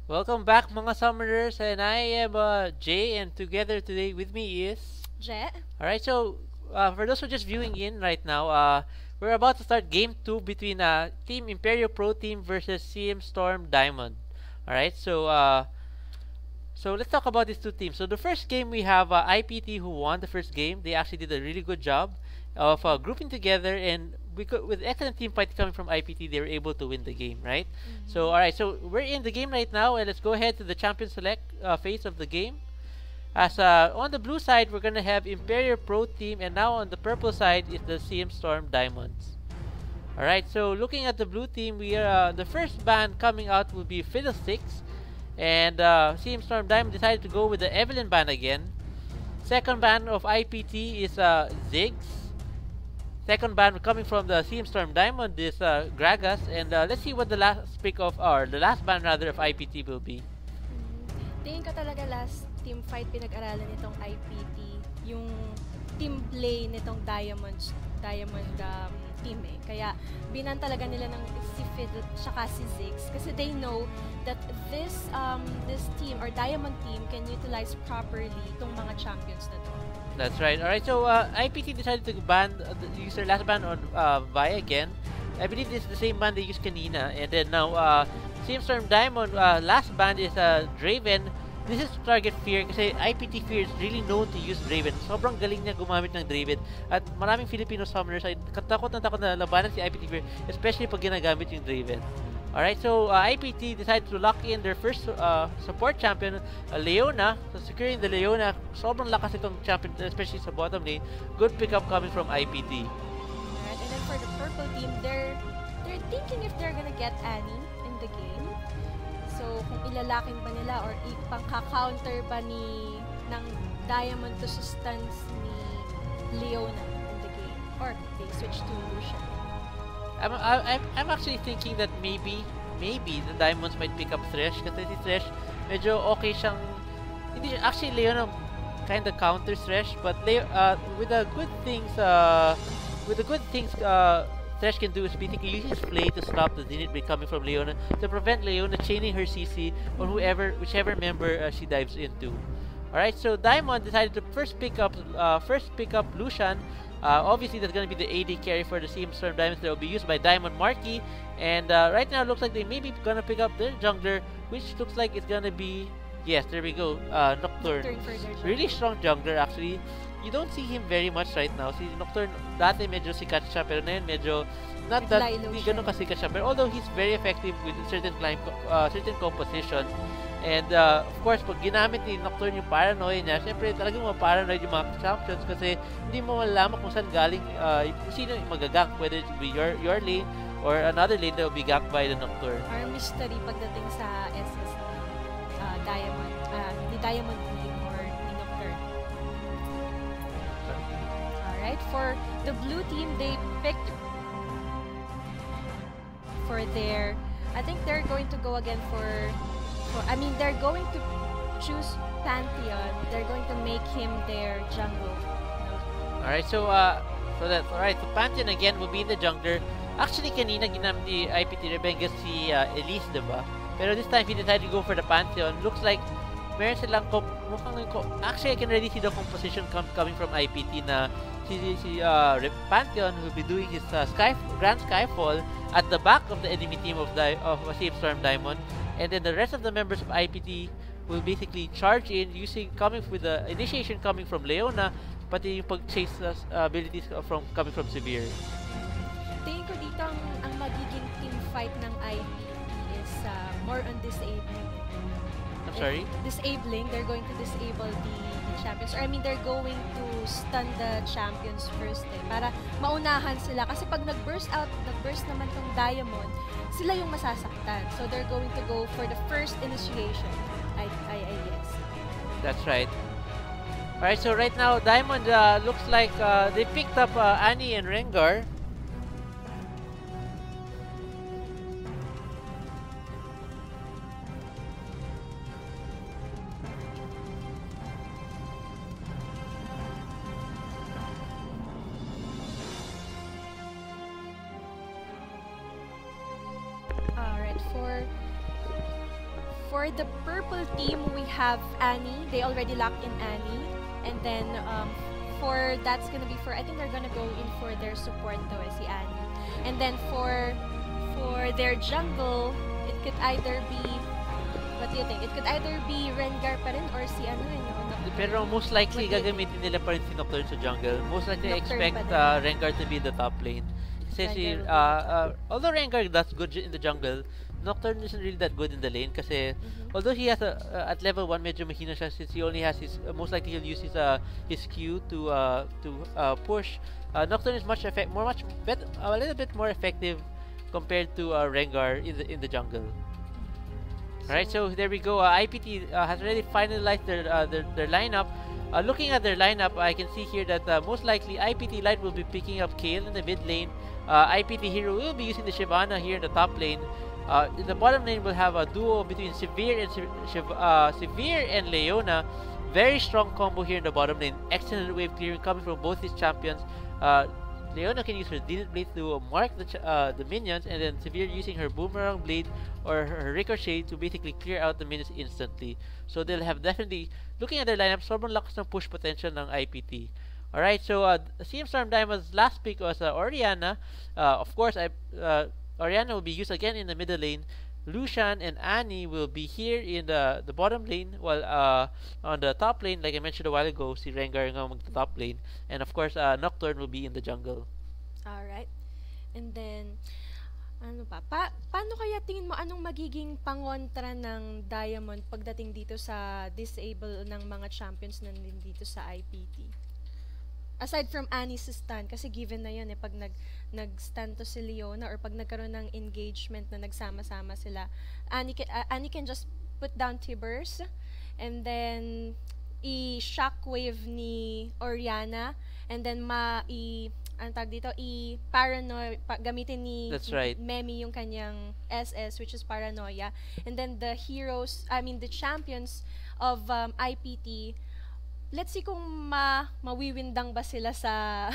Welcome back mga summoners, and I am Jay, and together today with me is... Jet? Alright, so for those who are just viewing in right now, we're about to start game 2 between Team Imperium Pro Team versus CM Storm Diamond. Alright, so let's talk about these two teams. So the first game we have IPT who won the first game. They actually did a really good job of grouping together, and with excellent team fight coming from IPT, they were able to win the game, right? So all right, so we're in the game right now, and let's go ahead to the champion select phase of the game. As on the blue side, we're gonna have Imperial Pro Team, and now on the purple side is the CM Storm Diamonds. All right, so looking at the blue team, we are the first ban coming out will be Fiddlesticks. And CM Storm Diamond decided to go with the Evelyn ban again. Second ban of IPT is Ziggs. Second ban coming from the CM Storm Diamond is Gragas. And let's see what the last pick of, or the last ban rather, of IPT will be. Tingin ko talaga last team fight pinag-aralan nitong IPT, yung team play nitong Diamond team eh. Kaya binan talaga nila ng si Fiddle tsaka si Ziggs kasi they know that this team or Diamond team can utilize properly itong mga champions na to. That's right. Alright, so IPT decided to use their last ban on Vi again. I believe this is the same ban they used kanina. And then now, CM Storm Diamond, last ban is Draven. This is to target Fear kasi IPT Fear is really known to use Draven. Sobrang galing niya gumamit ng Draven. At maraming Filipino summoners ay takot na labanan si IPT Fear, especially pag ginagamit yung Draven. Alright, so IPT decided to lock in their first support champion, Leona. So securing the Leona, sobrang lakas itong champion, especially sa bottom lane. Good pickup coming from IPT. Alright, and then for the purple team, they're thinking if they're gonna get Annie in the game. So, kung ilalaking ba nila or ipang-counter ba ng Diamond to stance ni Leona in the game, or they switch to Lucian. I'm actually thinking that maybe the Diamonds might pick up Thresh kasi si Thresh medyo okay siyang, hindi actually Leona kind of counters Thresh, but with the good things Thresh can do is basically use his play to stop the Zenith Blade coming from Leona to prevent Leona chaining her CC on whichever member she dives into. Alright, so Diamond decided to first pick up Lucian. Obviously, that's going to be the AD carry for the CM Storm Diamonds that will be used by Diamond Marquee. And right now, it looks like they may be going to pick up their jungler, which looks like it's going to be... Yes, there we go. Nocturne. Really strong jungler, actually. You don't see him very much right now. Si Nocturne, dati medyo sikat siya, pero ngayon medyo not that, hindi ganun kasikat siya. Pero although he's very effective with certain composition. And of course, pag ginamit ni Nocturne yung paranoia niya, syempre talagang maparanoid yung mga champions kasi hindi mo malalaman kung saan galing, kung sino yung magagank, whether it be your lane or another lane that will be ganked by the Nocturne. Or mystery pagdating sa SS Diamond, ni Diamond team or ni Nocturne. Alright, for the blue team, they picked for their, I think they're going to go again they're going to choose Pantheon. They're going to make him their jungle. Alright, so Pantheon again will be the jungler. Actually, kanina ginamit ni IPT Rebenga si Elise, diba? Pero this time, he decided to go for the Pantheon. Looks like meron silang actually, I can already see the composition coming from IPT na si Pantheon will be doing his Grand Skyfall at the back of the enemy team of CM Storm Diamond. And then the rest of the members of IPT will basically charge in coming with the initiation coming from Leona, pati yung pag-chase abilities coming from Severe. Tingin ko dito ang magiging team fight ng IPT is more on disabling. I'm sorry? Disabling. They're going to disable the champions. Or I mean, they're going to stun the champions first para maunahan sila. Kasi pag nag-burst naman tong Diamond, sila yung masasaktan. So they're going to go for the first initiation, I guess. That's right. Alright, so right now, Diamond looks like they picked up Annie and Rengar. For the purple team, we have Annie. They already locked in Annie. And then that's gonna be for, I think they're gonna go in for their support though, si Annie. And then for their jungle, it could either be, what do you think? It could either be Rengar pa rin or si ano yun. Pero most likely, gagamitin nila pa rin si Nocturne sa jungle. Most likely, Nocturne expect Rengar to be the top lane. Kasi although Rengar does good in the jungle, Nocturne isn't really that good in the lane kasi although he has at level 1 medyo mahina siya since he only has his most likely he'll use his Q to push. Nocturne is a little bit more effective compared to Rengar in the jungle. Alright, so there we go. IPT has already finalized their lineup. Looking at their lineup, I can see here that most likely IPT Light will be picking up Kayle in the mid lane. IPT Hero will be using the Shyvana here in the top lane. In the bottom lane, we'll have a duo between Severe and Leona. Very strong combo here in the bottom lane. Excellent wave clearing coming from both these champions. Leona can use her Zenith Blade to mark the minions, and then Severe using her Boomerang Blade or her Ricochet to basically clear out the minions instantly. So they'll have definitely, looking at their lineup, sobrang lakas ng push potential ng IPT. Alright, so CM Storm Diamond's last pick was Orianna. Of course, Orianna will be used again in the middle lane. Lucian and Annie will be here in the bottom lane, while on the top lane, like I mentioned a while ago, si Rengar nga mag-top lane. And of course, Nocturne will be in the jungle. Alright. And then, ano pa? Paano kaya tingin mo anong magiging pangontra ng Diamond pagdating dito sa disable ng mga champions na dito sa IPT? Aside from Annie's stun, kasi given na yun pag nag-stun to si Leona or pag nagkaroon ng engagement na nagsama-sama sila, Annie can just put down Tibbers and then i-shockwave ni Orianna and then gamitin ni That's right. Memi yung kanyang SS, which is Paranoia, and then the champions of IPT, let's see kung mawiwindang ba sila sa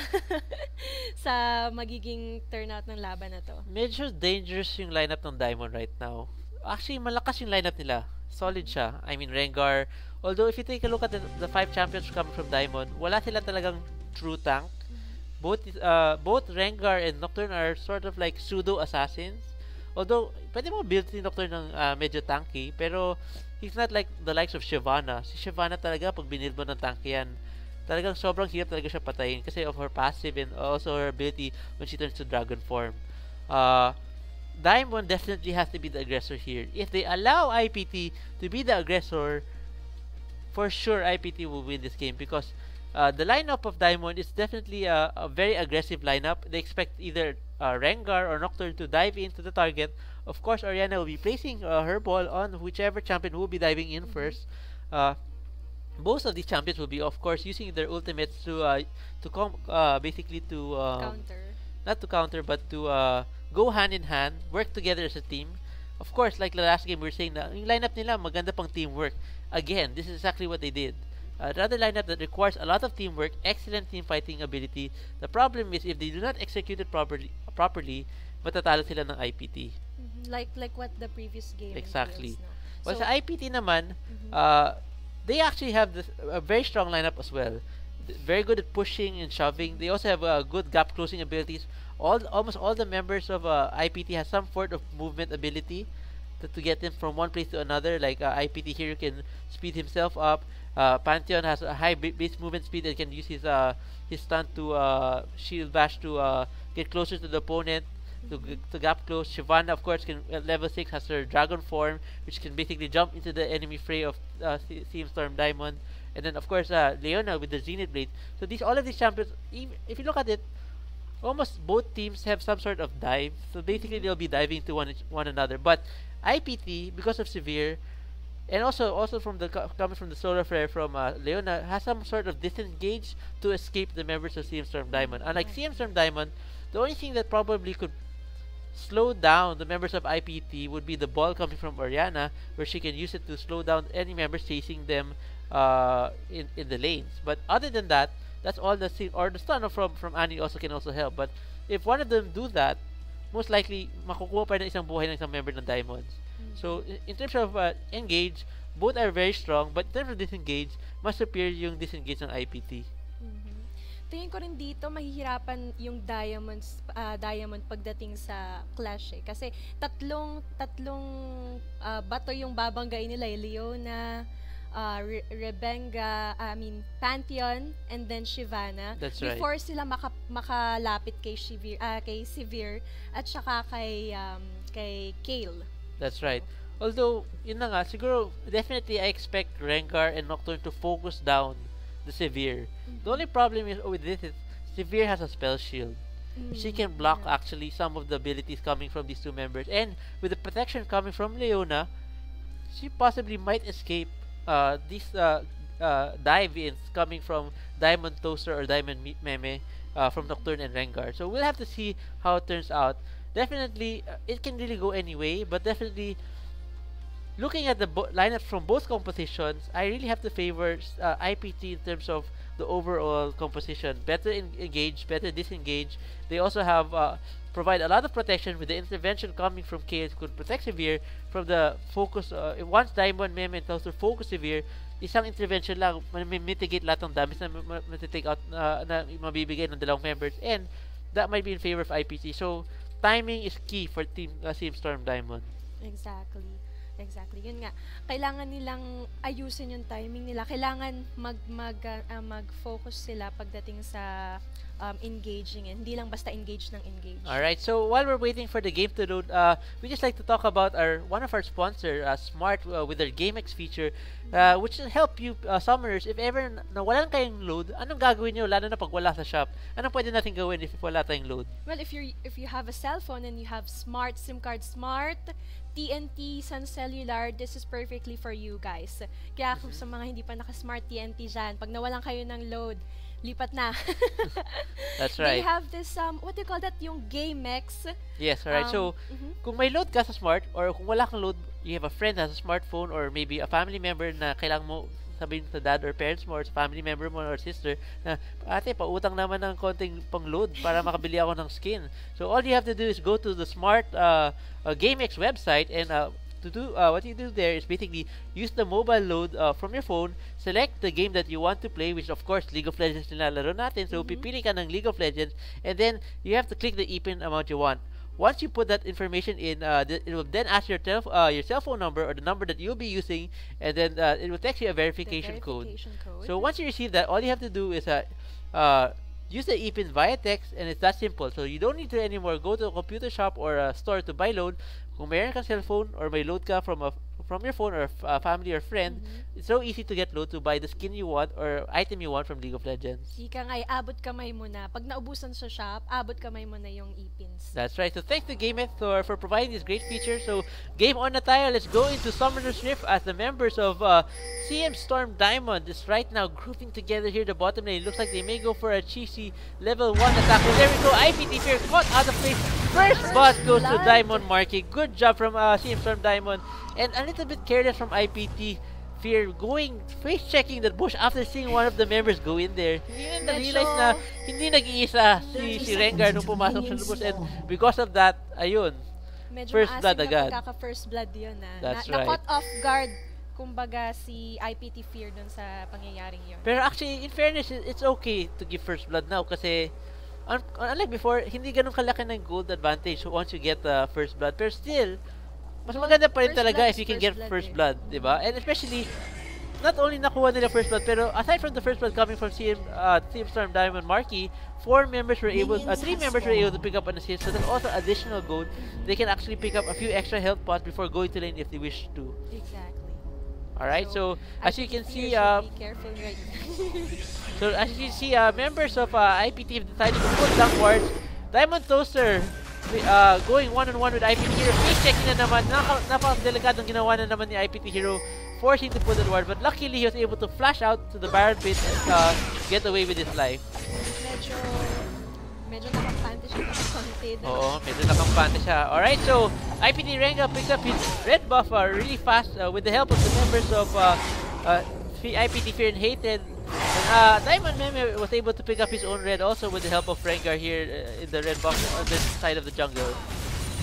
sa magiging turnout ng laban na to. Medyo dangerous yung lineup ng Diamond right now. Actually, malakas yung lineup nila. Solid siya. I mean, Rengar. Although, if you take a look at the 5 champions coming from Diamond, wala sila talagang true tank. Both Rengar and Nocturne are sort of like pseudo-assassins. Although, pwede mo build si Nocturne ng medyo tanky, pero he's not like the likes of Shyvana. Si Shyvana talaga, pag binild mo ng tanky yan, talagang sobrang hirap talaga siya patayin kasi of her passive and also her ability when she turns to dragon form. Diamond definitely has to be the aggressor here. If they allow IPT to be the aggressor, for sure IPT will win this game because the lineup of Diamond is definitely a very aggressive lineup. They expect either Rengar or Nocturne to dive into the target. Of course, Orianna will be placing her ball on whichever champion will be diving in first. Most of these champions will be, of course, using their ultimates to basically to Counter. not to counter, but to go hand in hand, work together as a team. Of course, like the last game, we were saying na yung lineup nila maganda pang teamwork. Again, this is exactly what they did. Another lineup that requires a lot of teamwork, excellent team fighting ability. The problem is if they do not execute it properly, matatalo sila ng IPT. Like what the previous game Exactly. feels, no? Well, So, sa IPT naman, they actually have a very strong lineup as well. Very good at pushing and shoving. They also have good gap closing abilities. Almost all the members of IPT has some sort of movement ability to get him from one place to another. Like IPT here can speed himself up. Pantheon has a high base movement speed and can use his stun to shield bash to get closer to the opponent. To gap close. Shyvana, of course, can level 6 has her dragon form, which can basically jump into the enemy fray of CM Storm Diamond. And then, of course, Leona with the Zenith Blade. So all of these champions, if you look at it, almost both teams have some sort of dive. So basically, they'll be diving to one another. But IPT, because of Severe, and also coming from the solar flare from Leona, has some sort of disengage to escape the members of CM Storm Diamond. Unlike CM Storm Diamond, the only thing that probably could slow down the members of IPT would be the ball coming from Orianna, where she can use it to slow down any members chasing them in the lanes. But other than that, that's all the stun from Annie can also help. But if one of them do that, most likely makukuha pa rin isang buhay ng isang member ng Diamonds. So in terms of engage, both are very strong, but in terms of disengage, mas superior yung disengage ng IPT. Tingin ko rin dito mahihirapan yung Diamond pagdating sa clash eh. Kasi tatlong bato yung babanggain nila, Leona, Rebenga, Pantheon, and then Shyvana. That's right. Before sila makalapit kay Severe at saka kay Kale. That's right. Although, yun na nga, siguro, definitely I expect Rengar and Nocturne to focus down the Severe. The only problem is with this is Severe has a spell shield. She can block actually some of the abilities coming from these two members, and with the protection coming from Leona, she possibly might escape these dive-ins coming from Diamond Toaster or Diamond Meme from Nocturne and Rengar. So we'll have to see how it turns out. Definitely, it can really go any way, but definitely, looking at the lineups from both compositions, I really have to favor IPT in terms of the overall composition. Better engage, better disengage. They also have provide a lot of protection with the intervention coming from KS could protect Severe from the focus. Once Diamond, Meme, and Toaster focus Severe, isang intervention lang mitigate lahat ng damage na matitake out na mabibigay ng dalawang members, and that might be in favor of IPT. So timing is key for Team Storm Diamond. Exactly. Yun nga. Kailangan nilang ayusin yung timing nila. Kailangan mag-focus sila pagdating sa engaging. Hindi lang basta engage ng engage. Alright, so while we're waiting for the game to load, we just like to talk about one of our sponsor, Smart, with their GameX feature, which will help you summoners if ever nawalan kayong load. Anong gagawin nyo, lalo na pag wala sa shop? Anong pwede natin gawin if wala tayong load? Well, if you have a cell phone and you have Smart SIM card, Smart TNT, Sun Cellular, this is perfectly for you guys. Kaya kung sa mga hindi pa naka-Smart TNT dyan, pag nawalan kayo ng load, lipat na. That's right. They have this, what do you call that? Yung GameX. Yes, alright. So, kung may load ka sa Smart, or kung wala kang load, you have a friend that has a smartphone, or maybe a family member na kailangan mo sabihin sa dad or parents mo or sa family member mo or sister na, ate, pautang naman ng konting pang-load para makabili ako ng skin. So, all you have to do is go to the Smart GameX website, and what you do there is basically use the mobile load from your phone, select the game that you want to play, which of course League of Legends nilalaro natin. So pipili ka ng League of Legends, and then you have to click the e-pin amount you want. Once you put that information in, it will then ask your cell phone number or the number that you'll be using, and then it will text you a verification code. So once you receive that, all you have to do is use the e-pin via text, and it's that simple. So you don't need to anymore go to a computer shop or a store to buy load. Kung mayroon kang cellphone or may load ka from your phone or family or friend, it's so easy to get load to buy the skin you want or item you want from League of Legends. Ika nga, abot kamay mo na. Pag naubusan sa shop, abot kamay mo na yung e-pins. That's right. So thanks to GameX for providing this great feature. So game on na tayo. Let's go into Summoner's Rift as the members of CM Storm Diamond is right now grouping together here the bottom lane. It looks like they may go for a cheesy level 1 attack. And there we go. IPT Fear caught out of place. First boss goes to Diamond Marky. Good job from CM Storm Diamond. And a little bit careless from IPT Fear going face checking that bush after seeing one of the members go in there. Hindi na realize na hindi nag-iisa si Rengar nung pumasok sa lubos, and because of that, ayun, medyo first blood agad. Magkaka-first blood yun That's right. Na-caught off guard, kumbaga, si IPT Fear dun sa pangyayaring yun. Pero actually, in fairness, it's okay to give first blood now kasi unlike before, hindi ganun kalaki ng gold advantage once you get the first blood. Pero still, mas maganda pa rin talaga if you can get first blood, diba? And especially, not only nakuha nila first blood, pero aside from the first blood coming from CM Storm Diamond Marky, 3 members were able to pick up an assist, so that's also additional gold. They can actually pick up a few extra health pots before going to lane if they wish to. Exactly. Alright, so as you can see, be careful right so as you can see, members of IPT have decided to pull downwards. Diamond Toaster going one-on-one with IPT Hero. Face checking na naman. Napaka-delikadong ginawa na naman ni IPT Hero, forcing to put it ward. But luckily, he was able to flash out to the Baron Pit and get away with his life. Medyo nakampante siya nakampante. Oo, medyo nakampante siya. Alright, so IPT Renga picks up his red buff really fast with the help of the members of IPT Fear and Hated. And Diamond Meme was able to pick up his own red also with the help of Rengar here in the red buff on this side of the jungle.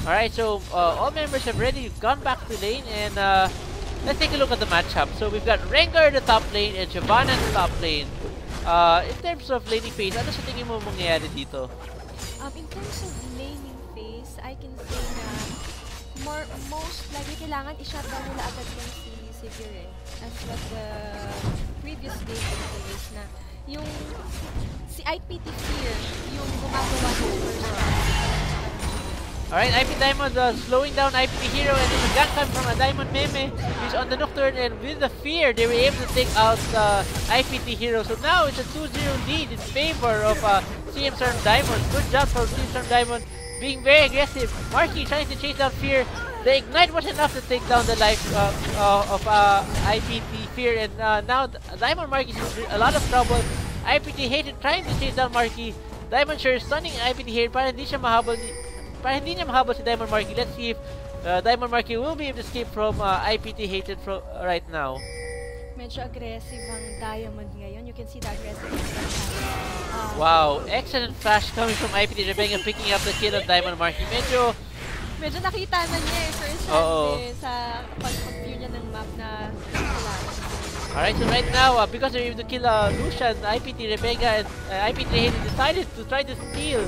Alright, so all members have already gone back to lane, and let's take a look at the matchup. So we've got Rengar in the top lane and Shyvana in the top lane. In terms of laning phase, ano sa tingin mo mangyayari dito? In terms of laning phase, I can say na most likely kailangan i-shutdown nila agad yung si Xavier as what the previous game is na yung si IPT Fear yung gumagawa ng first. Alright, IP Diamond slowing down IPT Hero, and then a gank come from a Diamond Meme. He's on the Nocturne, and with the Fear, they were able to take out IPT Hero. So now it's a 2-0 lead in favor of CM Storm Diamond. Good job for CM Storm Diamond being very aggressive. Marky trying to chase down Fear. The Ignite was enough to take down the life of IPT Fear, and now Diamond Marky is in a lot of trouble. IPT hated trying to chase down Marky. Diamond sure is stunning IPT here para hindi niya mahabol si Diamond Marky. Let's see if Diamond Marky will be able to escape from IPT hated right now. Medyo aggressive ang Diamond ngayon. You can see the aggressive. Wow, excellent flash coming from IPT Rebecca, picking up the kill of Diamond Marky. Medyo nakita na niya first hand sa pag-view niya ng map na Alright, so right now, because they're able to kill Lucian, IPT Rebecca and IPT hated decided to try to steal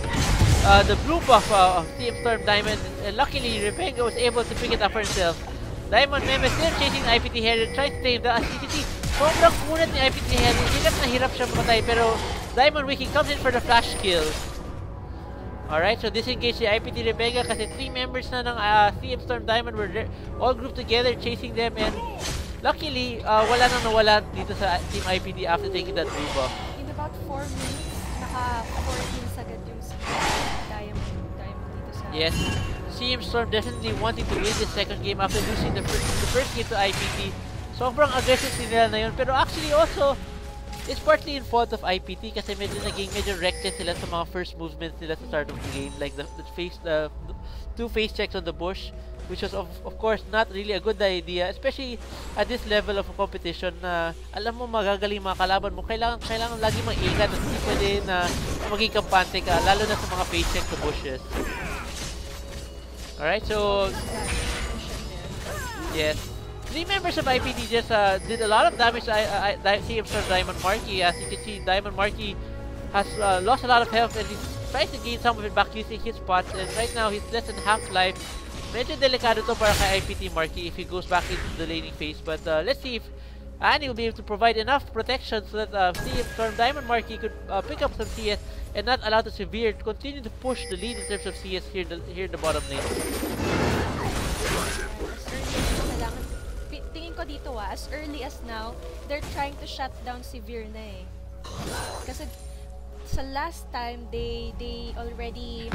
the blue buff of CM Storm Diamond, and luckily Rebecca was able to pick it up herself. Diamond Meme still chasing IPT Herald, trying to save the CCT. Sobrang kunat ni IPT Herald, hirap na hirap siya mamatay, pero Diamond Wiki comes in for the flash kill. Alright, so disengage si IPT Rebecca kasi 3 members na ng CM Storm Diamond were all grouped together chasing them, and luckily, wala nang nawala dito sa Team IPT after taking that blue buff. In about 4 minutes, naka-14 agad yung Diamond dito sa... Yes, CM Storm definitely wanting to win this second game after losing the first game to IPT. Sobrang aggressive nila na yun, pero actually also, it's partly in fault of IPT kasi medyo reckless sila sa mga first movements nila sa start of the game, like the two face checks on the bush, which was of course not really a good idea, especially at this level of competition na alam mo magagaling mga kalaban mo, kailangan lagi mag-ingat at hindi pwede na maging kampante ka, lalo na sa mga face check sa bushes. Alright, so yes, 3 members of IPT just did a lot of damage to CM Storm Diamond Marky. As you can see, Diamond Marky has lost a lot of health, and he's trying to gain some of it back using his pots, and right now he's less than half life. Medyo delikado to para kay IPT Marky if he goes back into the laning phase, but let's see if Annie will be able to provide enough protection so that CM Storm Diamond Marky could pick up some CS and not allow the Severe to continue to push the lead in terms of CS here in the bottom lane. Tingin ko dito as early as now, they're trying to shut down Severe na eh. Kasi sa last time, they already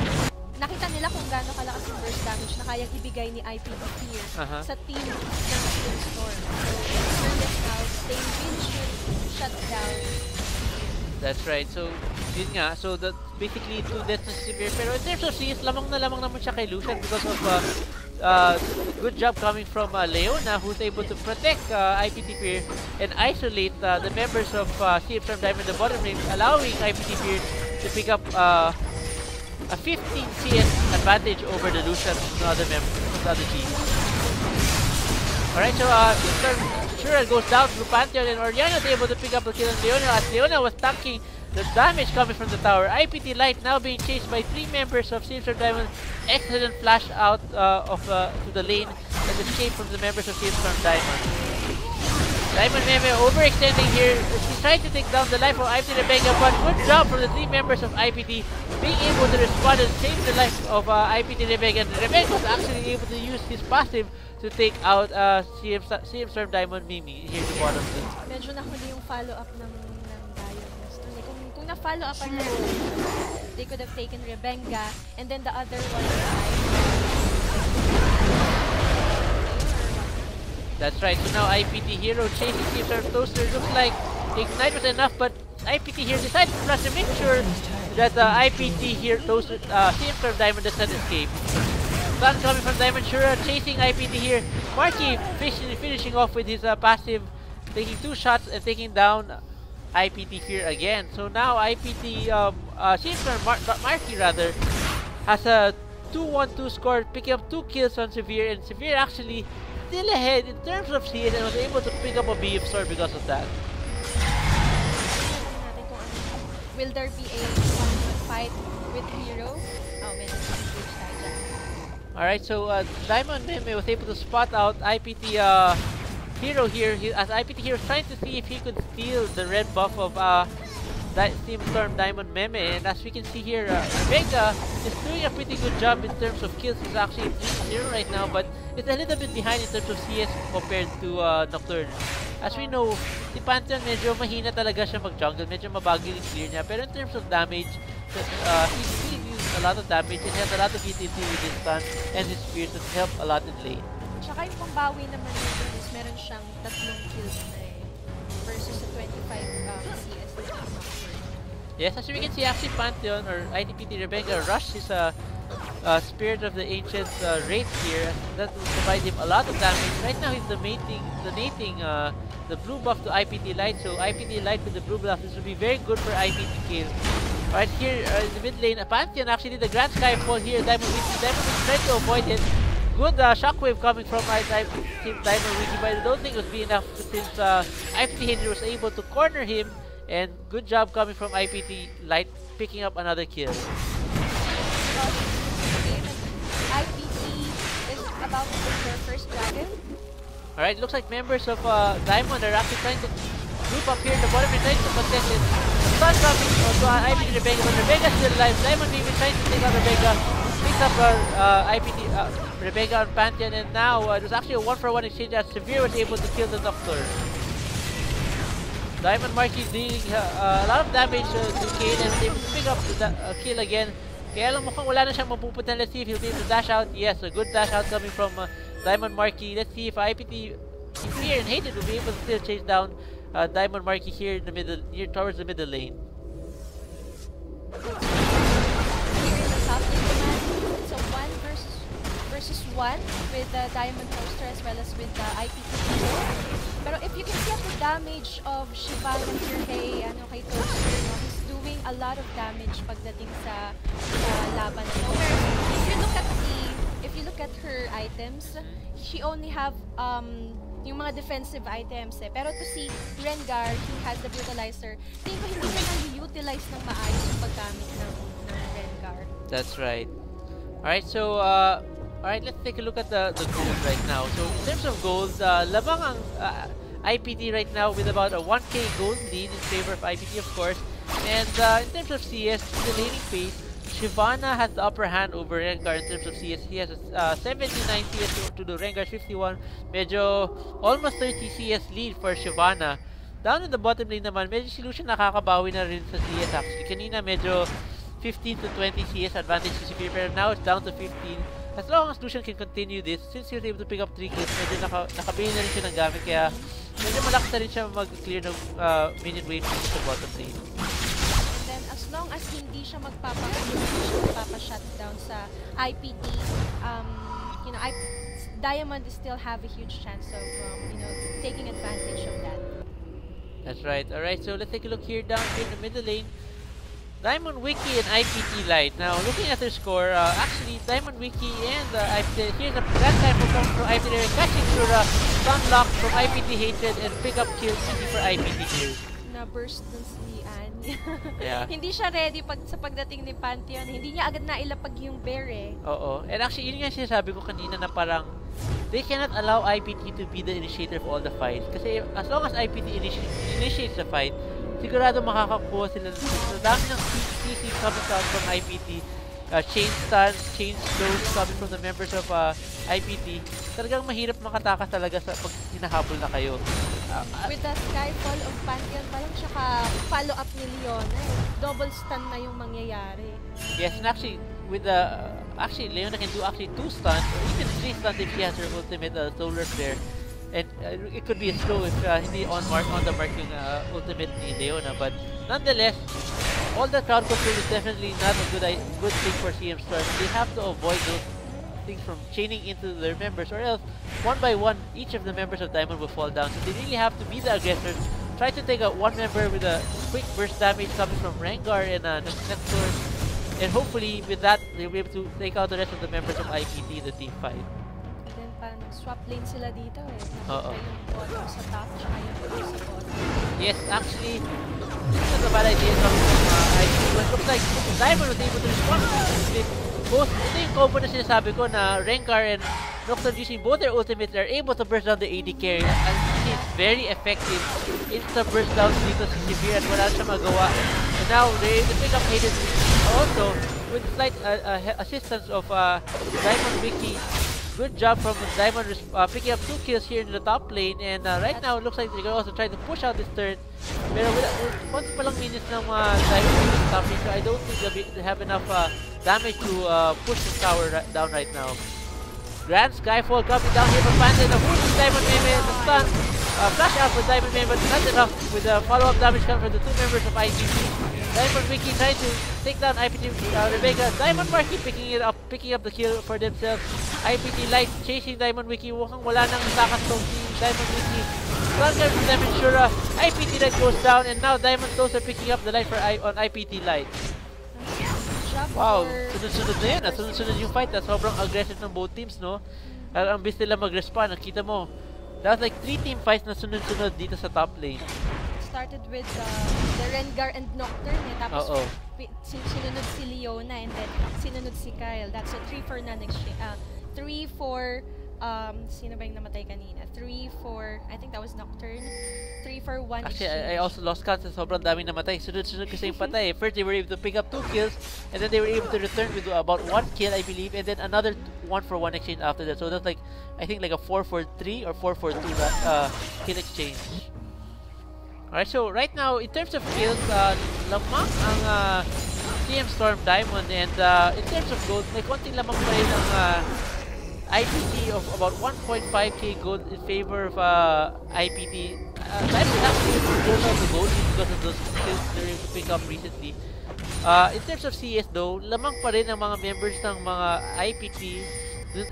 nakita nila kung gaano kalakas yung burst damage na kayang ibigay ni IPT Fear sa team ng Sping Storm. So, early as now, they really should shut down. That's right. So, yun nga. So, that's basically 2 deaths na Severe. Pero in terms of CS, lamang naman siya kay Lucian because of good job coming from Leona, who's able to protect IPT Fear and isolate the members of CM Storm Diamond in the bottom lane, allowing IPT Fear to pick up a 15 CS advantage over the Lucian of the other members of the other team. Alright, so Shura goes down to Pantheon, and Oriana is able to pick up the kill on Leona as Leona was tanking the damage coming from the tower. IPT Light now being chased by 3 members of CM Storm Diamond. Excellent flash out to the lane and escape from the members of CM Storm Diamond. Diamond Meme overextending here. He's trying to take down the life of IPT Rebecca, but good job from the 3 members of IPT being able to respond and save the life of IPT Rebecca. And Rebecca was actually able to use his passive to take out CM Storm Diamond Mimi here in the bottom lane. Medyo nahuli yung follow-up ng Diamond. Kung na-follow up ang they could have taken Rebecca, and then the other one That's right, so now IPT Hero chasing CM Storm Toaster. Looks like the Ignite was enough, but IPT Hero decided to flash to make sure that IPT Hero Toaster, CM Storm Diamond does not escape. Stun coming from Diamond Shura, chasing IPT here. Marky finishing off with his passive, taking 2 shots and taking down IPT here again. So now IPT, CM Storm Marky rather, has a 2-1-2 score, picking up 2 kills on Severe, and Severe actually still ahead in terms of CS and was able to pick up a BF sword because of that. Will there be a one fight with Hero? Oh, medyo engage tayo dyan. Alright, so Diamond Meme was able to spot out IPT Hero here, as IPT Hero trying to see if he could steal the red buff of Team Storm Diamond Meme, and as we can see here, Rebecca is doing a pretty good job in terms of kills. He's actually 3-0 right now, but it's a little bit behind in terms of CS compared to Nocturne. As we know, si Pantheon medyo mahina talaga siya mag-jungle, medyo mabagil yung clear niya, pero in terms of damage, he used a lot of damage and he has a lot of utility with his stun and his spears that help a lot in lane. Tsaka yung pambawi naman nito is meron siyang 3 kills na versus the 25 CS na yes, as we can see, actually Pantheon or ITPT Rebecca rushed his Spirit of the Ancients Wraith here. That will provide him a lot of damage. Right now he's donating the blue buff to IPT Light, so IPT Light with the blue buff, this will be very good for IPT kill. Right here in the mid lane, Pantheon actually did the Grand Skyfall here. Diamond Wiki tried to avoid it. Good shockwave coming from Team Diamond Wiki, but I don't think it would be enough since IPT Hinder was able to corner him. And good job coming from IPT Light, picking up another kill. IPT is about to take their first dragon. Alright, looks like members of Diamond are actually trying to group up here in the bottom and trying to contest it. Stun coming to IPT Rebecca, but Rebecca's still alive. Diamond even trying to take out Rebecca. Picks up IPT Rebecca on Pantheon, and now it was actually a 1-for-1 exchange as Severe was able to kill the Nocturne. Diamond Marquis dealing a lot of damage to Kane and was able to pick up the kill again. Kaya lang mukhang wala na siyang mapupunta. Let's see if he'll be able to dash out. Yes, a good dash out coming from Diamond Marquis. Let's see if IPT Fear and Hated will be able to still chase down Diamond Marquis here in the middle, towards the middle lane. Here in the top lane naman, it's a 1 versus 1 with the Diamond Toaster as well as with the IPT Hero. Pero if you can see at the damage of Shivana here kay Toaster, he's doing a lot of damage pagdating sa laban. So if you look at her items, she only have yung mga defensive items pero to see Rengar, he has the Brutalizer. Tingin ko hindi siya nang-utilize ng maayos yung paggamit ng Rengar. That's right. Alright, so alright, let's take a look at the gold right now. So in terms of gold, lamang ang IPT right now with about a 1k gold lead in favor of IPT, of course. And in terms of CS, the laning phase, Shivana has the upper hand over Rengar in terms of CS. He has a 79 CS to the Rengar's 51. Medyo almost 30 CS lead for Shivana. Down in the bottom lane naman, medyo si Lucian nakakabawi na rin sa CS actually. Kanina medyo 15 to 20 CS advantage to Severe, pero now it's down to 15. As long as Lucian can continue this, since he was able to pick up 3 kills, medyo nakabili na rin siya ng gamit, kaya medyo malakas na rin siya mag-clear ng minion wave sa bottom lane. And then as long as hindi siya magpapa-shutdown sa IPT, Diamond still have a huge chance of taking advantage of that. That's right. Alright, so let's take a look here down here in the middle lane. Diamond Wiki and IPT Light. Now, looking at their score, actually, Diamond Wiki and IPT, here's a grand time for IPT Light, catching through the Sunlock from IPT Hatred and pick up kills for IPT here. Na-burst dun si Anne. Yeah. Hindi siya ready sa pagdating ni Pantheon. Hindi niya agad nailapag yung bear eh. Oo. And actually, yun nga sinasabi ko kanina na parang they cannot allow IPT to be the initiator of all the fights. Kasi as long as IPT initiates the fight, sigurado makakakuha sila ng dami ng CC coming from IPT, chain stuns, chain slows coming from the members of IPT. Talagang mahirap makatakas talaga sa pag hinahabol na kayo. With the Skyfall of Pantheon, parang tsaka follow-up ni Leona double stun na yung mangyayari. Yes, and actually, with the Leona can do actually 2 stuns or even 3 stuns if she has her ultimate solar flare. And it could be a slow if hindi on the mark yung ultimate ni Leona, but nonetheless, all the crowd control is definitely not a good thing for CM Storm. They have to avoid those things from chaining into their members, or else one by one each of the members of Diamond will fall down. So they really have to be the aggressors. Try to take out one member with a quick burst damage coming from Rengar and Nocturne. And hopefully, with that, they'll be able to take out the rest of the members of IPT in the team fight. And then parang swap lane sila dito eh. Oo. Nakita yung bottom sa top, tsaka yung blue sa bottom. Yes, actually, this is not a bad idea coming from IPT. But it looks like Diamond was able to respond to both. Ito yung combo na sinasabi ko na Rengar and Nocturne using both their ultimates are able to burst down the AD carry. And it's very effective. Insta burst down dito si Sphere at wala siya magawa. And now they're able to pick up Hayden also with slight assistance of Diamond Wiki. Good job from Diamond picking up 2 kills here in the top lane. And right now it looks like they're going to also try to push out this turret. Pero with konti pa lang minutes ng Diamond Wiki sa top lane, so I don't think they have enough damage to push the tower down right now. Grand Skyfall coming down here from Panda. The hook with Diamond Meme, the stun. Flash out with Diamond Meme, but not enough with the follow-up damage coming from the 2 members of IPT. Diamond Wiki trying to take down IPT Rebecca. Diamond Marky picking up the kill for themselves. IPT Light chasing Diamond Wiki. Mukhang wala nang takas tong si Diamond Wiki. Stun gun from Diamond Shura. IPT Light goes down, and now Diamond Toes are picking up the light on IPT Light. Wow, sunod-sunod na yun. Sunod-sunod yung fight. Sobrang aggressive ng both teams, no? Ang bilis nila mag-respawn. Nakita mo, that was like 3 team fights na sunod-sunod dito sa top lane. Started with the Rengar and Nocturne eh. Tapos sinunod si Leona and then sinunod si Kyle. That's a 3-4 na exchange. 3-4, sino ba yung namatay kanina? 3-4, I think that was Nocturne. 3-4-1 Actually, exchange. I also lost count sa sobrang daming namatay. Sunod-sunod kasi yung patay. First, they were able to pick up 2 kills, and then they were able to return with about 1 kill, I believe, and then another 1-for-1 exchange after that. So that's like, I think like a 4-for-3 or 4-for-2 kill exchange. Alright, so right now, in terms of kills, lamang ang CM Storm Diamond, and in terms of gold, may konting lamang pa rin ang IPT of about 1.5k gold in favor of IPT. Diamond actually goes out the gold because of those kills they're able to pick up recently. In terms of CS though, lamang pa rin ang mga members ng mga IPT,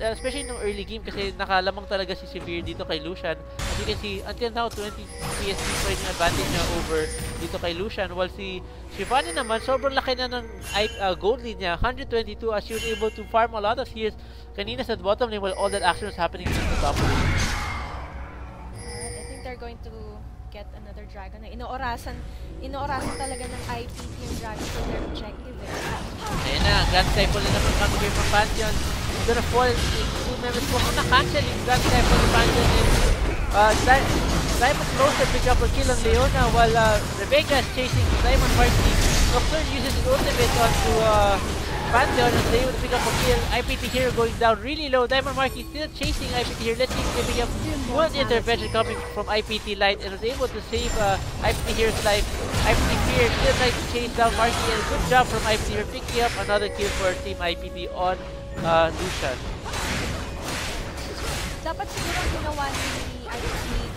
especially in the early game kasi nakalamang talaga si Sphere dito kay Lucian. As you can see, until now, 20 PSG pa rin yung advantage niya over dito kay Lucian. While si Shivani naman, sobrang laki na ng gold lead niya, 122, as she was able to farm a lot of heals kanina sa bottom lane while all that action was happening in the top lane. Alright, I think they're going to get another dragon. Inoorasan talaga ng IPT yung dragon for their objective. Ayan na, Grand Skyfall na naman coming here from Pantheon. He's gonna fall in 2 members po. Na-cancel yung Grand Skyfall ni Pantheon. Diamond close to pick up a kill on Leona while Rebecca is chasing Diamond Marky. Nocturne uses his ultimate onto Pantheon and they able to pick up a kill. IPT here going down really low. Diamond Marky still chasing IPT here. Let's see if they pick up one intervention coming from IPT Light and was able to save IPT here's life. IPT here still trying to chase down Marky, and good job from IPT here picking up another kill for Team IPT on Lucian. Dapat siguro ang ginawa ni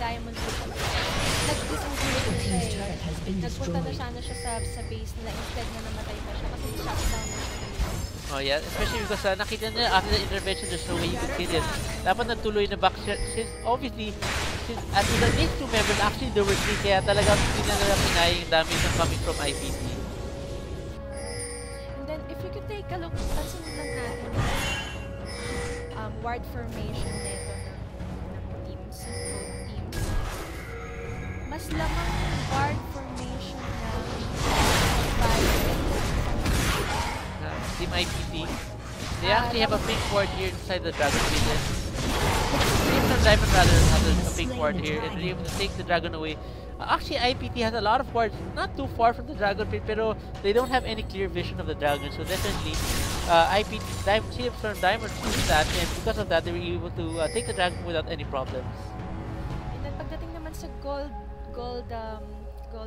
Diamond nag-disengage na siya eh. Nagpunta na siya sa base nila instead na namatay pa siya kasi shutdown na siya. Oh yeah, especially because nakita nila after the intervention there's no way you could kill it. Dapat nagtuloy na back since obviously at these 2 members actually there were 3 kaya talagang hindi na nila pinayang yung damage na coming from IPT. And then if you could take a look, pansin lang natin ward formation nito ng teams, both teams. Mas lamang ward formation ng Team IPT. They actually have a pink ward here inside the Dragon Pit. Team from Diamond rather has a pink ward here and they're able to take the Dragon away. Actually, IPT has a lot of wards, not too far from the Dragon Pit, pero they don't have any clear vision of the Dragon, so definitely IPT teams from Diamond choose that, and because of that, they were able to take the Dragon without any problems. And then pagdating naman sa gold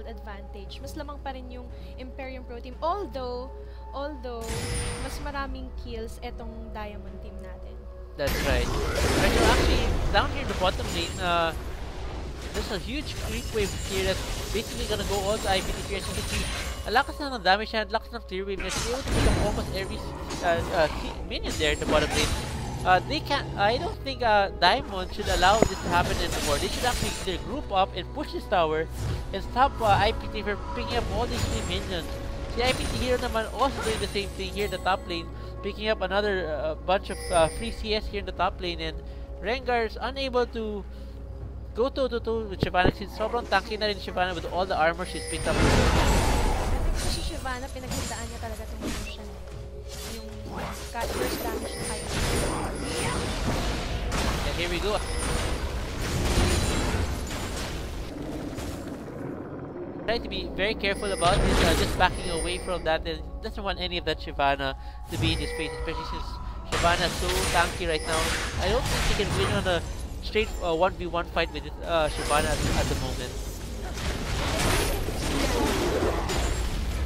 advantage, mas lamang pa rin yung Imperium Pro team, although mas maraming kills etong Diamond team natin. That's right. Right, so actually, down here in the bottom lane, there's a huge creep wave here that's basically gonna go all to IPT here. As you can see, lakas na ng damage niya, lakas ng clear wave niya. She's able to pick up almost every minion there in the bottom lane. They can't, I don't think Diamond should allow this to happen anymore. They should actually either group up and push this tower and stop IPT from picking up all these 3 minions. Si IPT Hero naman also doing the same thing here in the top lane, picking up another bunch of free CS here in the top lane, and Rengar is unable to go toe-to-toe with Shyvana since sobrang tanky na rin Shyvana with all the armor she's picked up. Kasi si Shyvana, pinaghandaan niya talaga itong emotion. Yung first damage na kayo. And here we go. Try to be very careful about this, just backing away from that, and doesn't want any of that Shyvana to be in his face, especially since Shyvana is so tanky right now. I don't think he can win on a straight 1v1 fight with Shyvana at the moment.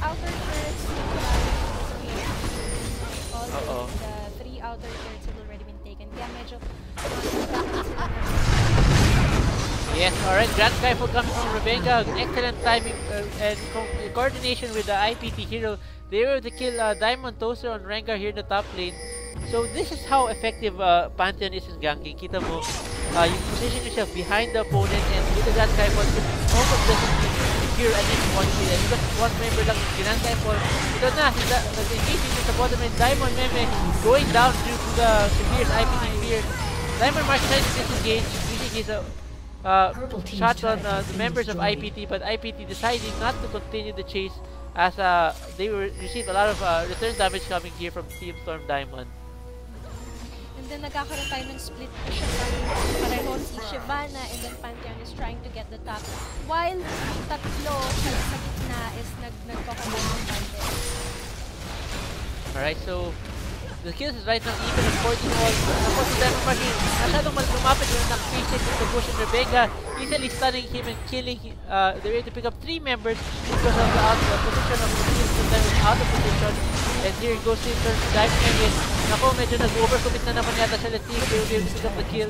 Outer turrets, all the 3 outer turrets have already been taken. Kaya medyo yes, alright, Grand Skyfall coming from Rebenga. Excellent timing and coordination with the IPT Hero. They were able to kill Diamond Toaster on Rengar here in the top lane. So this is how effective Pantheon is in ganking. Kita mo, you position yourself behind the opponent, and with the Grand Skyfall, almost doesn't secure at least one kill. And just one member lang yung Grand Skyfall. Ito na, nag-engaging sa bottom lane. Diamond Meme going down due to the Sphere's IPT Sphere. Diamond Mark trying to disengage using his shot on the members of IPT, but IPT deciding not to continue the chase as they received a lot of return damage coming here from Team Storm Diamond. And then nagkakaroon tayo ng split push pareho si Shyvana, and then Pantheon is trying to get the top, while tatlo sa gitna is nagkakaroon ng Pantheon. Alright, so the kills is right now even at 14 all. Tapos si Diamond Mark masyadong lumapit yung nakface it with the bush, and Rebenga easily stunning him and killing. They were able to pick up 3 members because of the position of the team. So Diamond out of position. And here goes Team Storm Diamond again. Nako, medyo nag-overcommit na naman yata siya. Let's see if they will be able to pick up the kill.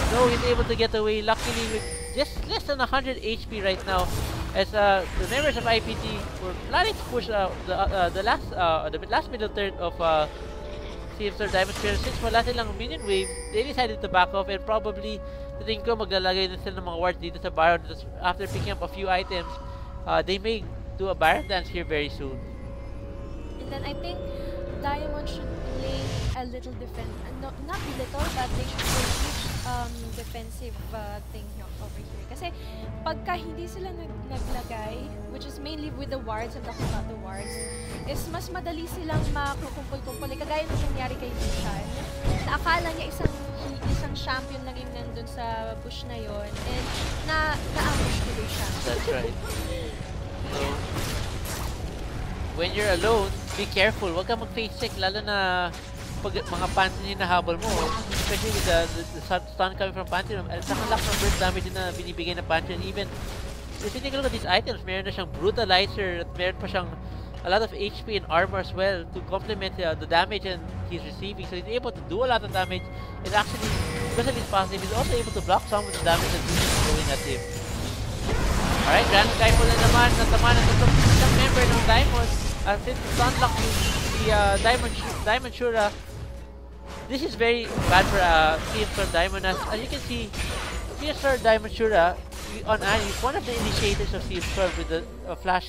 No, he's able to get away. Luckily with just less than 100 HP right now, as the members of IPT were planning to push the last middle third of Team Storm Diamond Sphere. Since wala silang minion wave, they decided to back off, and probably tingin ko maglalagay na sila ng mga wards dito sa Baron. After picking up a few items, they may do a Baron dance here very soon. And then I think Diamond should play a little not little, but they should play each defensive thing over here. Kasi pagka hindi sila naglagay, which is mainly with the wards, and talking about the wards, is mas madali silang makukumpul-kumpul. Kagaya nung nangyari kay Lucian, na akala niya isang champion lang yung nandun sa bush na yon, and na-ambush tuloy siya. That's right. So, when you're alone, be careful. Huwag kang mag-face check, lalo na pag mga Pantheon yung nahabol mo, especially with the stun coming from Pantheon. At saka lack ng burst damage na binibigay ng Pantheon. Even if you take a look at these items, meron na siyang Brutalizer at meron pa siyang a lot of HP and armor as well to complement the damage and he's receiving. So he's able to do a lot of damage. And actually, because of his passive, he's also able to block some of the damage that he's throwing at him. Alright, Grand Skyfall na naman. Natamaan na isang member ng Diamond. Since stun-lock the Diamond Shura, this is very bad for Team Storm Diamond. As you can see, Team Storm Diamond Shura on Annie is one of the initiators of Team Storm with the flash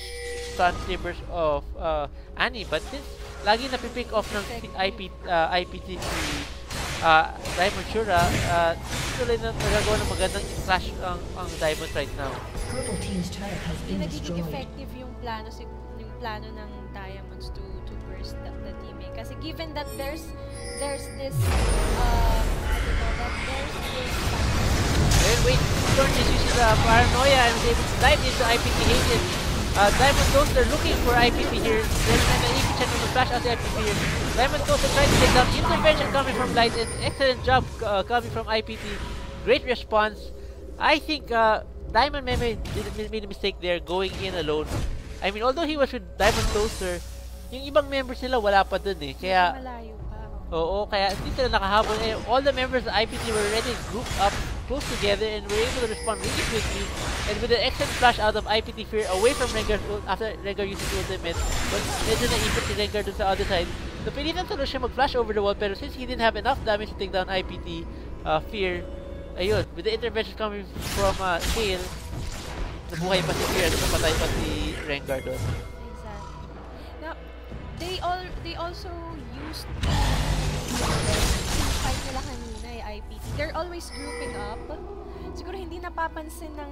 stun timbers of Annie. But since lagi napipick off ng IPT Diamond Shura, tuloy na nagagawa ng magandang flash ang Diamond right now. Purple Team's turret has been destroyed. Nagiging effective yung plano ng Diamonds to burst the teaming. Kasi given that there's this wait, Storm just uses paranoia and was able to dive into IPT Hated. Diamond Toaster looking for IPT here. There's an easy check on the flash out the IPT here. Diamond Toaster trying to take down. Intervention coming from Light, and excellent job coming from IPT. Great response. I think Diamond Meme made a mistake there going in alone. I mean, although he was with Diamond Toaster, yung ibang members nila wala pa dun eh. Kaya, malayo pa. oo, kaya hindi sila nakahabol. Eh, all the members of IPT were already grouped up close together and were able to respond really quickly. And with an excellent flash out of IPT Fear away from Rengar after Rengar used his ultimate, but medyo naipit si Rengar dun sa other side. So, pilitan talaga siya mag-flash over the wall, pero since he didn't have enough damage to take down IPT Fear, ayun, with the intervention coming from Kale, nabuhay pa si Fear at napatay pa si Rengar doon. Exactly. they also used fight nila kanina IPT. They're always grouping up. Siguro hindi napapansin ng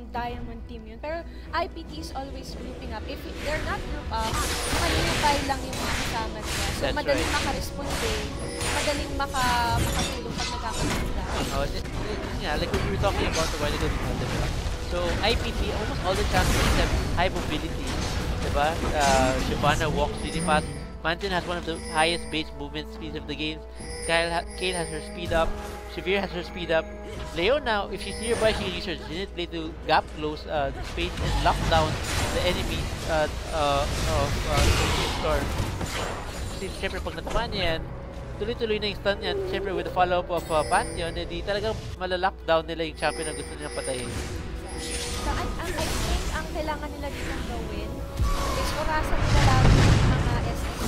Diamond team yun. Pero IPT is always grouping up. If they're not group up, nearby lang yung mga kasama nila. So That's madaling right. makaresponde, madaling makatulong pag nagkakasunda. Like what we were talking about a while ago, so IPT, almost all the champions have high mobility, diba? Shyvana walks really fast. Mantin has one of the highest base movement speeds of the games. Kale has her speed up. Shivir has her speed up. Leona, if she's nearby, she can use her Zenith Blade to gap close the space and lock down the enemies of Storm. Siyempre, pag natamaan niya yan, tuloy-tuloy na yung stun yan. Siyempre, with the follow-up of Pantheon, di talagang malalockdown nila yung champion na gusto nilang patayin. So, I think ang kailangan nila dito gawin is orasan nila lagi yung mga SS.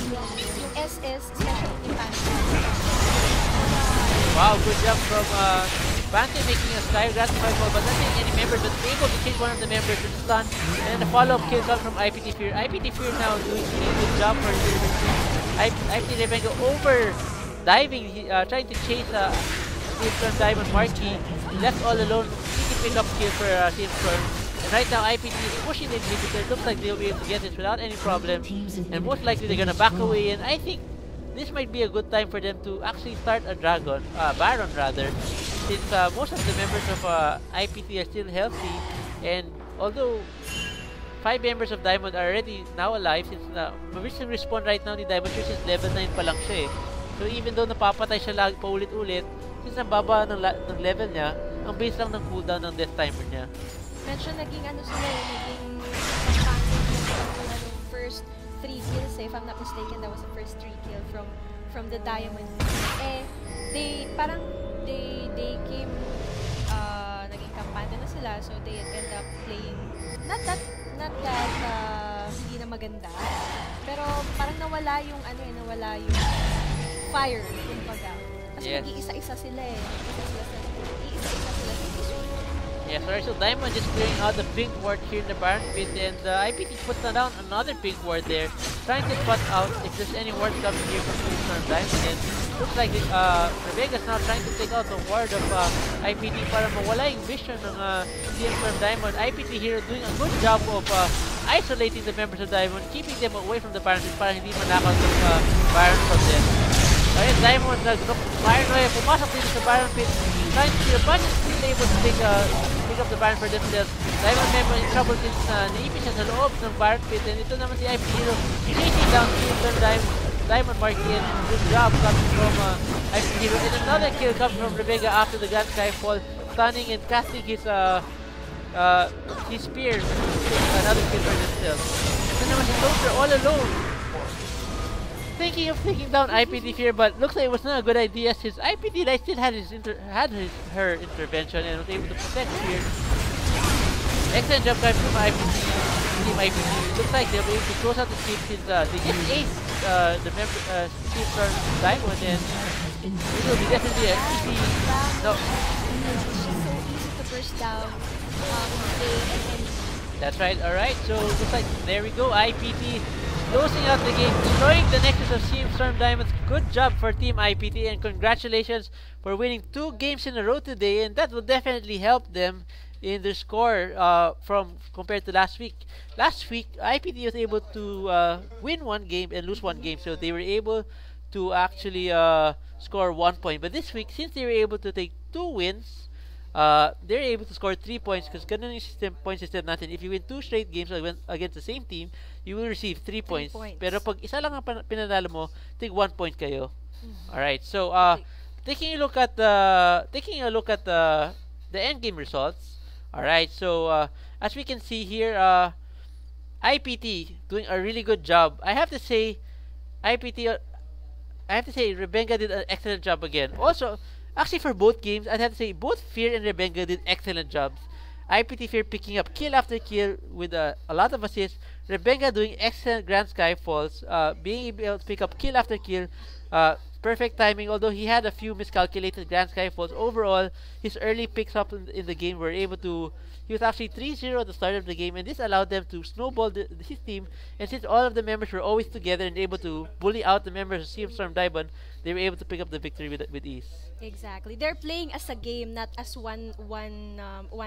Yung SS, especially yung Pantheon. Wow, good job from Pantheon making a Sky Grant rifle, but not getting any members, but able to change one of the members to stun. And then the follow-up kill comes from IPT.Sphere. IPT.Sphere now doing a good job for IPT Rebenga over diving, trying to chase Team Storm Diamond Marquee. Left all alone, he can pick up kill for Team Storm. And right now IPT is pushing the inhibitor. Looks like they'll be able to get this without any problem. And most likely they're gonna back away, and I think this might be a good time for them to actually start a Baron rather, since most of the members of IPT are still healthy, and although 5 members of Diamond are already now alive, since mabilis yung respawn right now ni Diamond since level 9 pa lang siya eh. So even though napapatay siya lagi paulit-ulit, since ang baba ng level niya, ang base lang ng cooldown ng death timer niya. Medyo naging naging kampanya ng first 3 kills, if I'm not mistaken, that was the first 3 kill from the Diamond. They came, naging kampanya na sila, so they end up playing, not that hindi na maganda, pero parang nawala yung fire, kumbaga. Kasi yes. Nag-iisa-isa sila eh. Nag-iisa-isa sila sa issue. Yes, alright, so Diamond just clearing out the pink ward here in the Baron Pit, and IPT puts down another pink ward there, trying to spot out if there's any wards coming here from Team Storm Diamond, and looks like Rebega's now trying to take out the ward of IPT para mawala yung vision ng Team Storm Diamond. IPT here doing a good job of isolating the members of Diamond, keeping them away from the Baron Pit para hindi manakaw yung Baron from them. Alright, Diamond Fire Noya pumasok dito sa Baron Pit, trying to see a bunch of still able to pick up the Baron for themselves. Diamond member in trouble since naipis siya sa loob ng Baron Pit, and ito naman si IP Hero chasing down Team Diamond Marquee, and good job coming from IP Hero. And another kill comes from Rebega after the Grand Skyfall, stunning and casting his spear, another kill for themselves. Ito naman si Soldier all alone, thinking of taking down IPT.Sphere, but looks like it was not a good idea since IPT Light still had her intervention and was able to protect Sphere. Excellent job guys from Team IPT. Looks like they'll be able to close out the team since they just aced the Team Storm Diamond, and it will be definitely an easy. No. It's just so easy to burst down That's right, alright, so looks like there we go, IPT closing out the game, destroying the Nexus of Team Storm Diamonds. Good job for Team IPT, and congratulations for winning 2 games in a row today, and that will definitely help them in their score compared to last week. Last week, IPT was able to win 1 game and lose 1 game, so they were able to actually score 1 point. But this week, since they were able to take 2 wins, they're able to score 3 points because ganun yung point system natin. If you win 2 straight games against the same team, you will receive 3 points. Pero pag isa lang ang pinanalo mo, take 1 point kayo. Alright, so taking a look at the end game results. Alright, so as we can see here, IPT doing a really good job. I have to say Rebenga did an excellent job again. Also, actually for both games, I'd have to say both Fear and Rebenga did excellent jobs. IPT.Sphere picking up kill after kill with a lot of assists. Rebenga doing excellent Grand Skyfalls, being able to pick up kill after kill, perfect timing. Although he had a few miscalculated Grand Skyfalls, overall his early picks up in the game were able to. He was actually 3-0 at the start of the game, and this allowed them to snowball his team. And since all of the members were always together and able to bully out the members of CM Storm Diamond, they were able to pick up the victory with ease. Exactly. They're playing as a game, not as one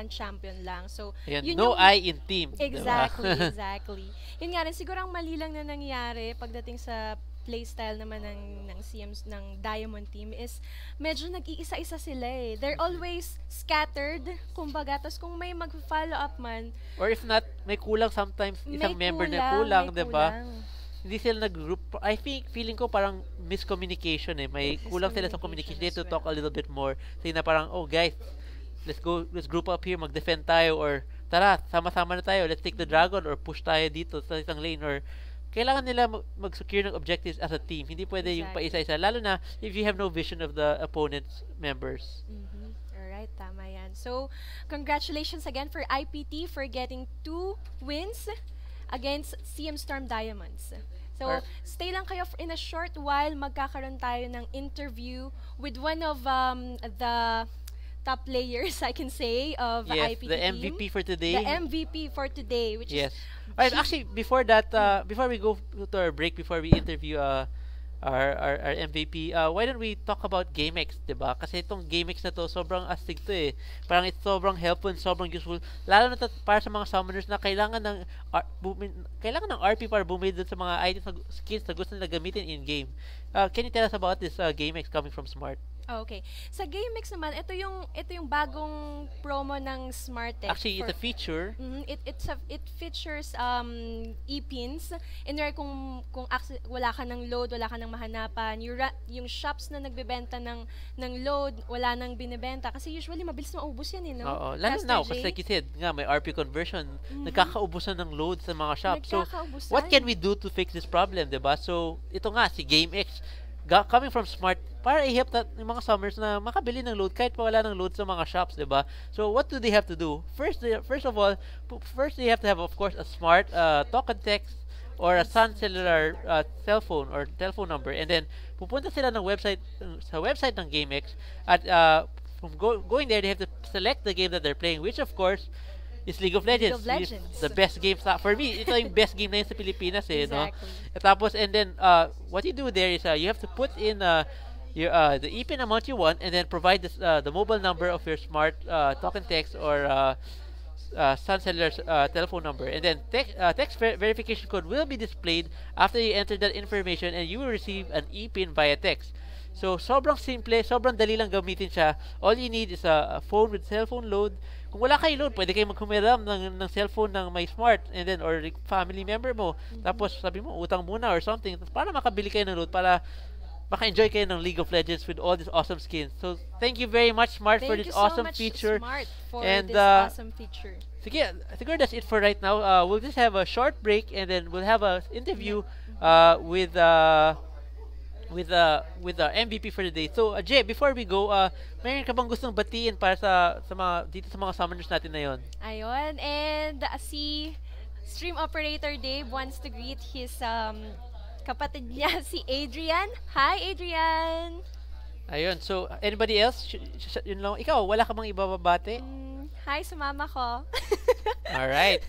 champion lang. So, Ayan, yun no yung I in team. exactly, Diba? exactly. Yun nga rin, siguro ang mali lang na nangyari pagdating sa playstyle naman ng CMs ng Diamond team is medyo nag-iisa-isa sila eh. They're always scattered, kumbaga. Tapos kung may mag-follow up man, Or if not, may kulang sometimes isang may member na kulang, may 'di ba? kulang. Hindi sila nag-group. I think, feeling ko parang miscommunication eh. May kulang sila sa communication. They have to Miscommunication as talk a little bit more. Say na parang, oh guys, let's group up here, mag-defend tayo, or tara, sama-sama na tayo, let's take the dragon, or push tayo dito sa isang lane, or kailangan nila mag-secure ng objectives as a team. Hindi pwede yung Exactly. paisa-isa. Lalo na if you have no vision of the opponent's members. Alright, tama yan. So, congratulations again for IPT for getting 2 wins against CM Storm Diamonds. So, Or- stay lang kayo in a short while. Magkakaroon tayo ng interview with one of the top players, I can say, of Yes, IPT the team. MVP for today. The MVP for today, which Yes. is Alright, actually, before that, before we go to our break, before we interview our MVP, why don't we talk about GameX, diba? Kasi itong GameX na to, sobrang astig to eh. Parang it's sobrang helpful and sobrang useful. Lalo na to para sa mga summoners na kailangan ng kailangan ng RP para bumili dun sa mga items, skills na gusto nila gamitin in-game. Can you tell us about this GameX coming from Smart? okay. Sa GameX naman, ito yung bagong promo ng Smartech. Actually, it's a feature. It features e-pins in where kung wala ka ng load, wala ka ng mahanapan, yung shops na nagbebenta ng load, wala nang binebenta kasi usually mabilis maubos yan eh, no? Oo, lalo Caster now, J? kasi like you said, nga may RP conversion, nagkakaubusan ng load sa mga shops. So, Nagkakaubusan. what can we do to fix this problem, 'di ba? So, ito nga si GameX coming from Smart para i-help yung mga summers na makabili ng load kahit pa wala ng load sa mga shops, 'di ba? So, what do they have to do? First of all, they have to have of course a Smart token text or a Sun Cellular cell phone or telephone number, and then pupunta sila ng website ng GameX at from going there they have to select the game that they're playing, which of course is League of Legends. League of Legends. The best game for me. Ito yung best game na yun sa Pilipinas eh, no? Exactly. At tapos, and then what you do there is you have to put in the e-pin amount you want, and then provide the mobile number of your Smart token text or Sun Cellular's telephone number, and then text verification code will be displayed after you enter that information, and you will receive an e-pin via text. So, sobrang simple, sobrang dali lang gamitin siya. All you need is a phone with cellphone load. Kung wala kayo load, pwede kayo magkumiram ng cellphone ng may Smart, and then, or family member mo. Tapos, sabi mo, utang muna or something, para makabili kayo ng load, para maka-enjoy kayo ng League of Legends with all these awesome skins. So, thank you very much, Smart, for Thank this you so awesome much, feature. Smart, for And, this awesome feature. Sige, siguro that's it for right now. We'll just have a short break, and then we'll have a interview with the MVP for the day. So, Jay, before we go, mayroon ka bang gustong batiin para sa mga dito sa mga summoners natin na yon? Ayun, and si stream operator Dave wants to greet his kapatid niya, si Adrian. Hi, Adrian! Ayun, so anybody else? Yun lang. Ikaw, wala ka bang ibababate? Hi sa mama ko. Alright.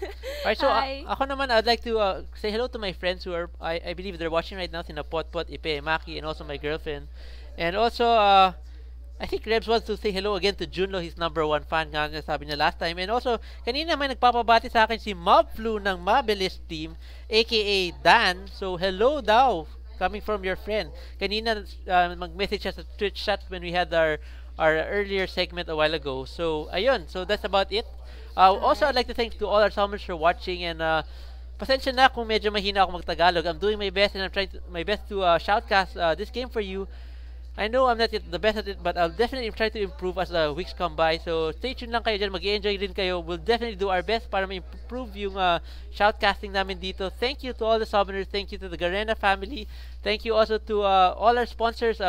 Alright, so Hi. ako naman, I'd like to say hello to my friends who are, I believe they're watching right now, sina Potpot, Ipe, Maki, and also my girlfriend. And also, I think Rebs wants to say hello again to Junlo, his #1 fan nga sabi niya last time. And also, kanina may nagpapabati sa akin si Mobflu ng Mabilis team, aka Dan. So, hello daw, coming from your friend. Kanina, mag-message siya sa Twitch chat when we had our earlier segment a while ago. So, ayun. So, that's about it. Also, I'd like to thank to all our summoners for watching, and pasensya na kung medyo mahina ako mag-Tagalog. I'm doing my best, and I'm trying my best to shoutcast this game for you. I know I'm not the best at it, but I'll definitely try to improve as the weeks come by. So, stay tuned lang kayo dyan. Mag-i-enjoy rin kayo. We'll definitely do our best para ma-improve yung shoutcasting namin dito. Thank you to all the summoners. Thank you to the Garena family. Thank you also to all our sponsors,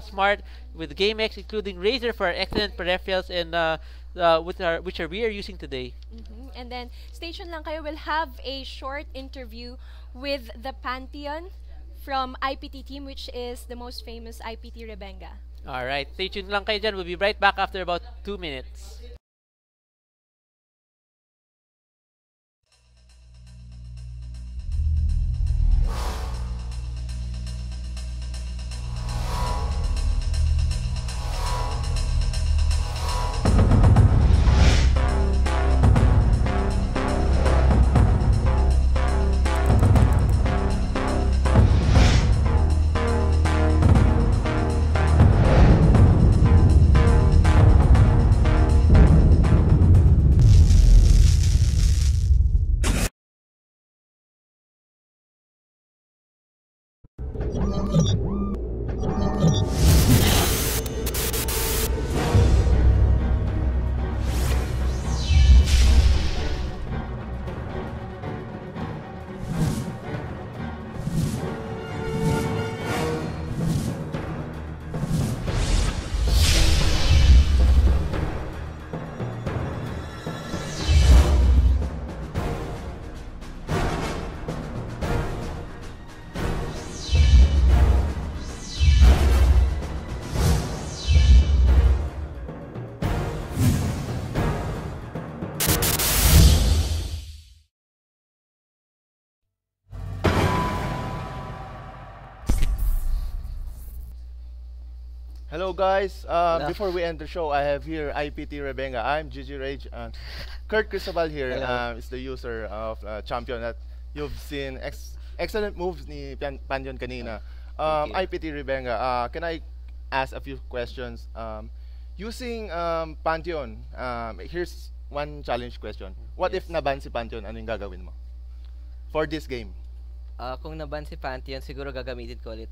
Smart, with GameX, including Razer for our excellent peripherals, and which we are using today. And then, stay tuned lang kayo. We'll have a short interview with the Pantheon from IPT team, which is the most famous IPT Rebenga. Alright, stay tuned lang kayo dyan. We'll be right back after about 2 minutes. Hello guys, before we end the show, I have here IPT Rebenga. I'm GG Rage and Kurt Cristobal here is the user of Champion that you've seen excellent moves ni Pandion kanina. IPT Rebenga, can I ask a few questions? Using Pantheon, here's one challenge question. What if naban si Pantheon, ano yung gagawin mo? For this game? Kung naban si Pantheon, siguro gagamitin ko ulit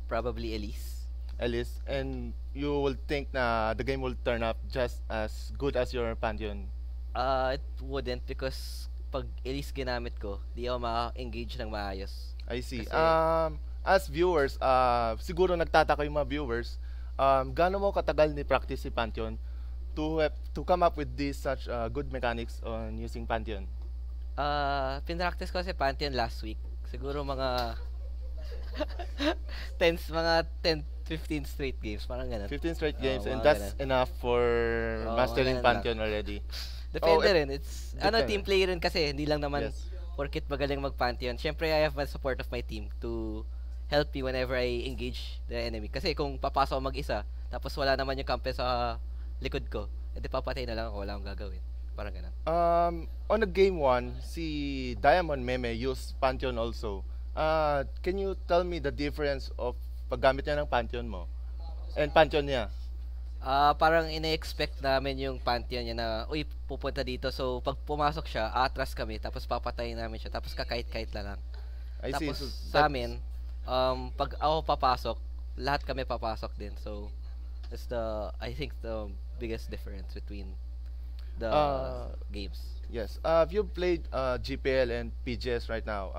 probably Elise. Elise, and you will think na the game will turn up just as good as your Pantheon? It wouldn't because pag Elise ginamit ko, di ako ma-engage ng maayos. I see. Kasi, As viewers, siguro nagtataka yung mga viewers, gaano mo katagal ni practice si Pantheon to come up with this such good mechanics on using Pantheon? Pinractice ko si Pantheon last week. Siguro mga mga 10-15 straight games, parang ganun. 15 straight games, and mga that's ganun. enough for mastering ganun Pantheon already. Depende Oh, rin. It's depende. team play rin kasi, hindi lang naman Yes. porkit magaling mag-Pantheon. Syempre, I have the support of my team to help me whenever I engage the enemy. Kasi kung papasok ako mag-isa, tapos wala naman yung kampe sa likod ko, edi papatay na lang ako, wala akong gagawin. Parang ganun. On the game 1, si Diamond Meme used Pantheon also. Can you tell me the difference of paggamit niya ng Pantheon mo and Pantheon niya? Parang ine-expect namin yung Pantheon niya na, uy, pupunta dito. So, pag pumasok siya, atras kami, tapos papatayin namin siya, tapos kakait-kait lang. I see. Tapos So sa amin, pag ako papasok, lahat kami papasok din. So, that's I think the biggest difference between the games. Yes. You've played GPL and PGS right now.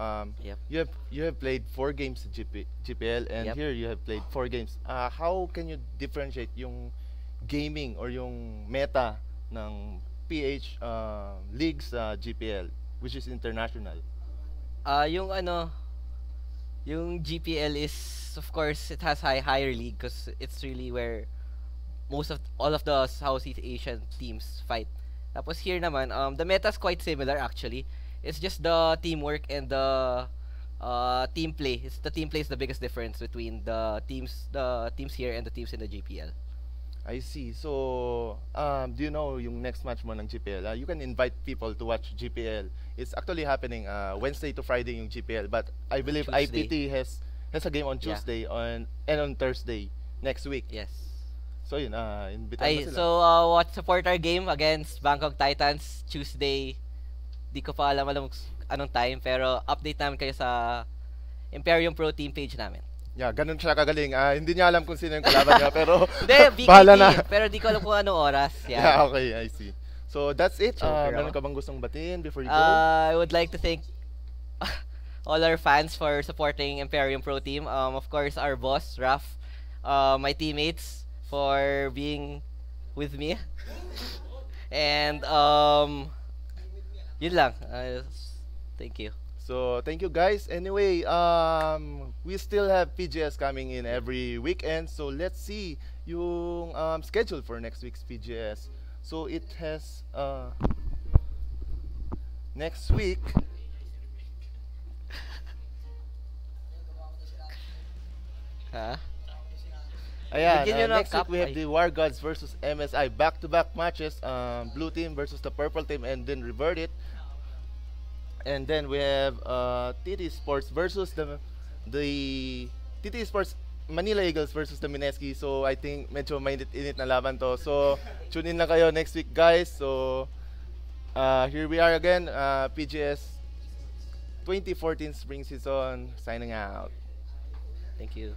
Yep. You have played 4 games in GPL, and Yep. here you have played 4 games. How can you differentiate yung gaming or yung meta ng PH leagues sa GPL, which is international? Yung GPL is, of course, it has higher league because it's really where all of the Southeast Asian teams fight. Tapos here naman, the meta is quite similar actually. It's just the teamwork and the team play. The team play is the biggest difference between the teams here and the teams in the GPL. I see. So, do you know yung next match mo ng GPL? You can invite people to watch GPL. It's actually happening Wednesday to Friday yung GPL, but I believe Tuesday. IPT has a game on Yeah. Tuesday and on Thursday next week. Yes. So yun, invitahan mo sila. So, support our game against Bangkok Titans Tuesday. Di ko pa alam anong time, pero update namin kayo sa Imperium Pro team page namin. Yeah, ganun siya kagaling. Hindi niya alam kung sino yung kalaban niya, pero Hindi, bahala na. BKT, pero di ko alam kung anong oras. Yeah, Yeah. okay, I see. So that's it. Joker Meron ako. ka bang gustong batiin before you go? I would like to thank all our fans for supporting Imperium Pro team. Of course, our boss, Raf, my teammates for being with me. And yun lang. Thank you. So thank you guys. Anyway, we still have PGS coming in every weekend. So let's see yung schedule for next week's PGS. So it has next week. Ha? Ayan, Bigyan nyo ng next week cup, we have ay. the War Gods versus MSI. Back-to-back matches. Blue team versus the purple team and then revert it. And then we have TT Sports versus the TT Sports Manila Eagles versus the Mineski. So I think medyo mainit-init na laban to. So tune in na kayo next week guys. So here we are again, PGS 2014 spring season signing out. Thank you.